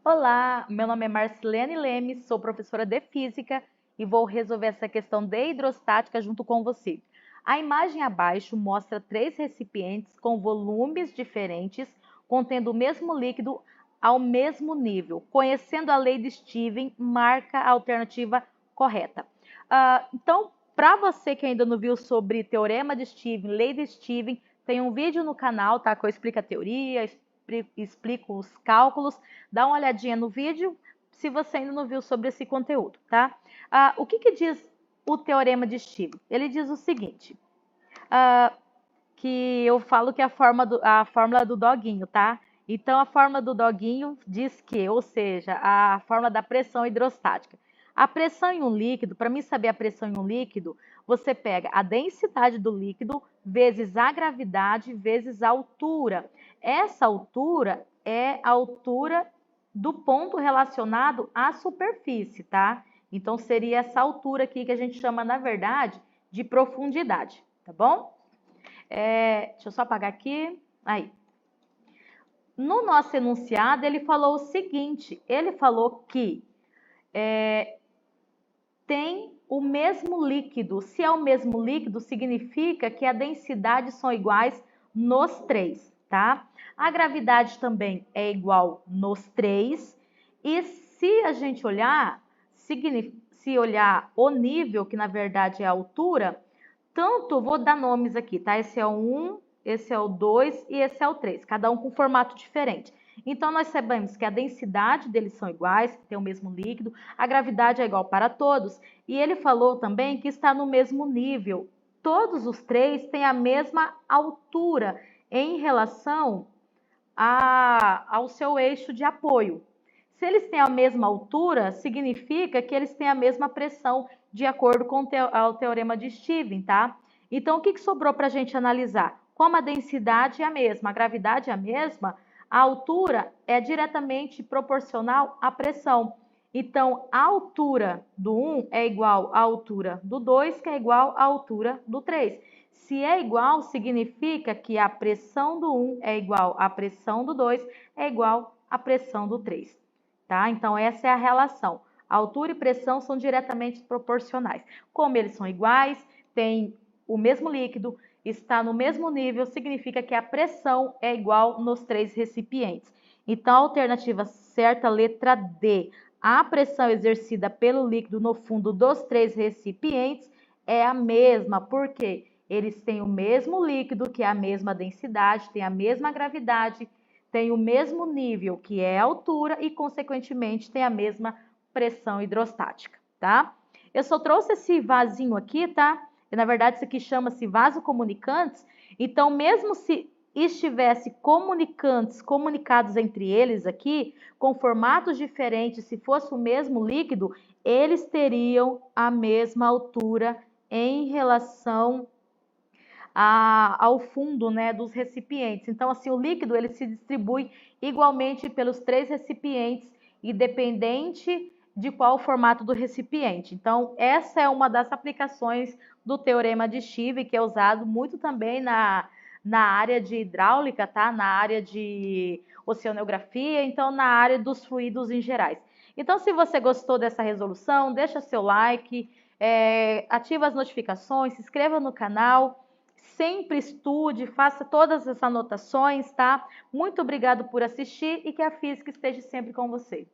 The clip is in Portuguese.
Olá, meu nome é Marcilene Lemes, sou professora de Física e vou resolver essa questão de hidrostática junto com você. A imagem abaixo mostra três recipientes com volumes diferentes, contendo o mesmo líquido ao mesmo nível. Conhecendo a lei de Steven, marca a alternativa correta. Então, para você que ainda não viu sobre teorema de Steven, lei de Steven, tem um vídeo no canal, tá? Que eu explico a teoria, explico os cálculos. Dá uma olhadinha no vídeo se você ainda não viu sobre esse conteúdo, tá? O que diz o teorema de Steven? Ele diz o seguinte, que eu falo que é a fórmula do doguinho, tá? Então, a fórmula do doguinho diz que, ou seja, a fórmula da pressão hidrostática. A pressão em um líquido, para mim saber a pressão em um líquido, você pega a densidade do líquido vezes a gravidade vezes a altura. Essa altura é a altura do ponto relacionado à superfície, tá? Então, seria essa altura aqui que a gente chama, na verdade, de profundidade, tá bom? Deixa eu só apagar aqui. Aí. No nosso enunciado, ele falou o seguinte: ele falou que tem o mesmo líquido. Se é o mesmo líquido, significa que a densidade são iguais nos três, tá? A gravidade também é igual nos três. E se a gente olhar, se olhar o nível, que na verdade é a altura, tanto, vou dar nomes aqui, tá? Esse é o 1, esse é o 2 e esse é o 3, cada um com formato diferente. Então, nós sabemos que a densidade deles são iguais, tem o mesmo líquido, a gravidade é igual para todos, e ele falou também que está no mesmo nível. Todos os três têm a mesma altura em relação ao seu eixo de apoio. Se eles têm a mesma altura, significa que eles têm a mesma pressão, de acordo com o teorema de Steven, tá? Então, o que sobrou para a gente analisar? Como a densidade é a mesma, a gravidade é a mesma, a altura é diretamente proporcional à pressão. Então, a altura do 1 é igual à altura do 2, que é igual à altura do 3. Se é igual, significa que a pressão do 1 é igual à pressão do 2, é igual à pressão do 3. Tá? Então, essa é a relação. Altura e pressão são diretamente proporcionais. Como eles são iguais, têm o mesmo líquido, está no mesmo nível, significa que a pressão é igual nos três recipientes. Então, a alternativa certa, letra D. A pressão exercida pelo líquido no fundo dos três recipientes é a mesma, porque eles têm o mesmo líquido, que é a mesma densidade, tem a mesma gravidade, tem o mesmo nível, que é a altura, e, consequentemente, tem a mesma pressão hidrostática, tá? Eu só trouxe esse vasinho aqui, tá? E, na verdade, isso aqui chama-se vaso comunicantes. Então, mesmo se estivesse comunicantes comunicados entre eles aqui, com formatos diferentes, se fosse o mesmo líquido, eles teriam a mesma altura em relação ao fundo, né, dos recipientes. Então, assim, o líquido ele se distribui igualmente pelos três recipientes, independente de qual o formato do recipiente. Então, essa é uma das aplicações do teorema de Steven, que é usado muito também na área de hidráulica, tá? Na área de oceanografia, então na área dos fluidos em gerais. Então, se você gostou dessa resolução, deixa seu like, ativa as notificações, se inscreva no canal. Sempre estude, faça todas as anotações, tá? Muito obrigado por assistir e que a física esteja sempre com você.